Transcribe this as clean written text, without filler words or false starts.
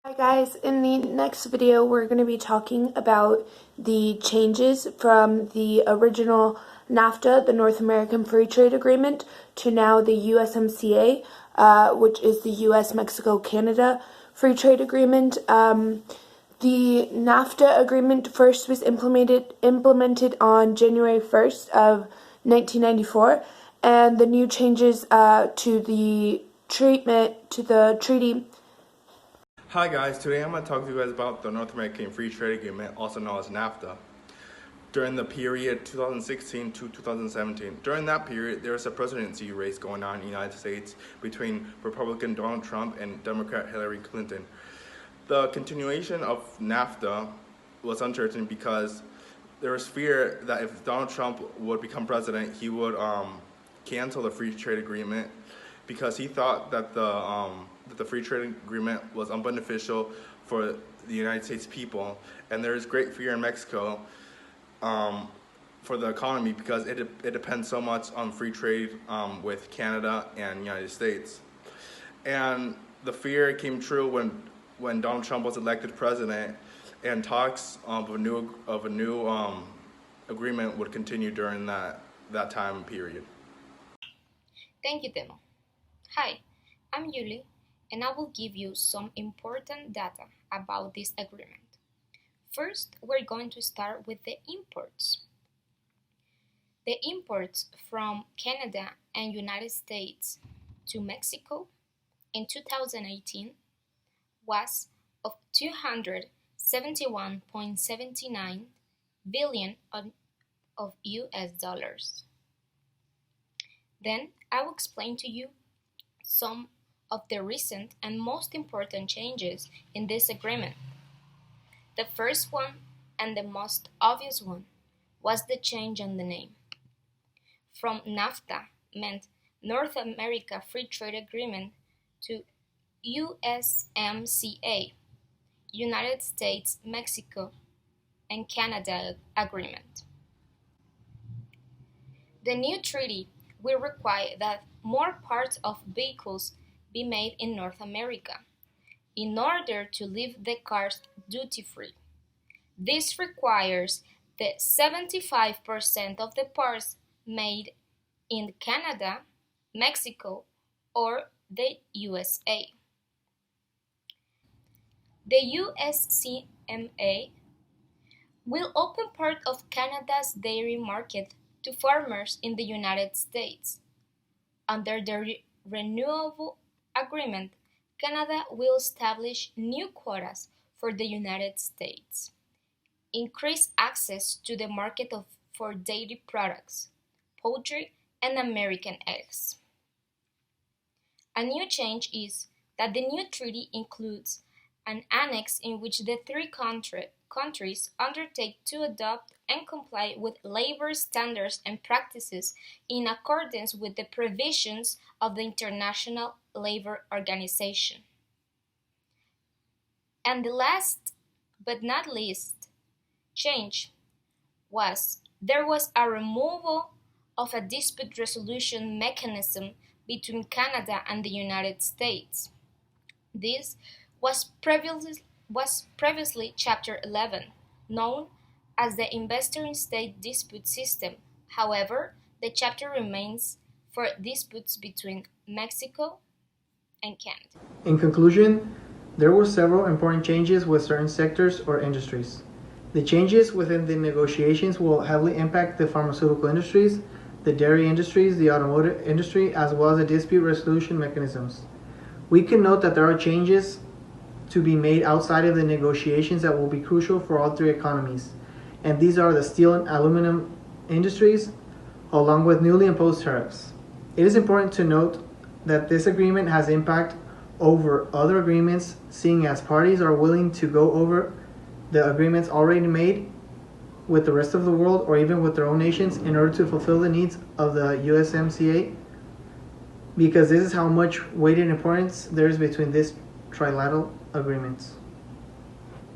Hi guys, in the next video we're going to be talking about the changes from the original NAFTA, the North American Free Trade Agreement, to now the USMCA, which is the US, Mexico, Canada Free Trade Agreement. The NAFTA agreement first was implemented on January 1st of 1994, and the new changes to the treaty. Hi guys, today I'm going to talk to you guys about the North American Free Trade Agreement, also known as NAFTA. During the period 2016 to 2017, during that period there was a presidency race going on in the United States between Republican Donald Trump and Democrat Hillary Clinton. The continuation of NAFTA was uncertain because there was fear that if Donald Trump would become president, he would cancel the free trade agreement because he thought that the free trade agreement was unbeneficial for the United States people, and there is great fear in Mexico for the economy because it depends so much on free trade with Canada and the United States. And the fear came true when Donald Trump was elected president, and talks of a new agreement would continue during that time period. Thank you, Temo. Hi, I'm Yuli, and I will give you some important data about this agreement. First, we're going to start with the imports. The imports from Canada and United States to Mexico in 2018 was of $271.79 billion of US dollars. Then I will explain to you some of the recent and most important changes in this agreement. The first one, and the most obvious one, was the change in the name. From NAFTA, meant North America Free Trade Agreement, to USMCA, United States, Mexico, and Canada Agreement. The new treaty will require that more parts of vehicles be made in North America in order to leave the cars duty-free. This requires that 75% of the parts made in Canada, Mexico, or the USA. The USMCA will open part of Canada's dairy market to farmers in the United States. Under the renewable agreement, Canada will establish new quotas for the United States, increase access to the market for dairy products, poultry, and American eggs. A new change is that the new treaty includes an annex in which the three countries undertake to adopt and comply with labor standards and practices in accordance with the provisions of the International Labor Organization. And the last but not least change was there was a removal of a dispute resolution mechanism between Canada and the United States. This was previously Chapter 11, known as the Investor in State Dispute System. However, the chapter remains for disputes between Mexico and Canada. In conclusion, there were several important changes with certain sectors or industries. The changes within the negotiations will heavily impact the pharmaceutical industries, the dairy industries, the automotive industry, as well as the dispute resolution mechanisms. We can note that there are changes to be made outside of the negotiations that will be crucial for all three economies, and these are the steel and aluminum industries, along with newly imposed tariffs. It is important to note that this agreement has impact over other agreements, seeing as parties are willing to go over the agreements already made with the rest of the world or even with their own nations in order to fulfill the needs of the USMCA, because this is how much weight and importance there is between these trilateral agreements.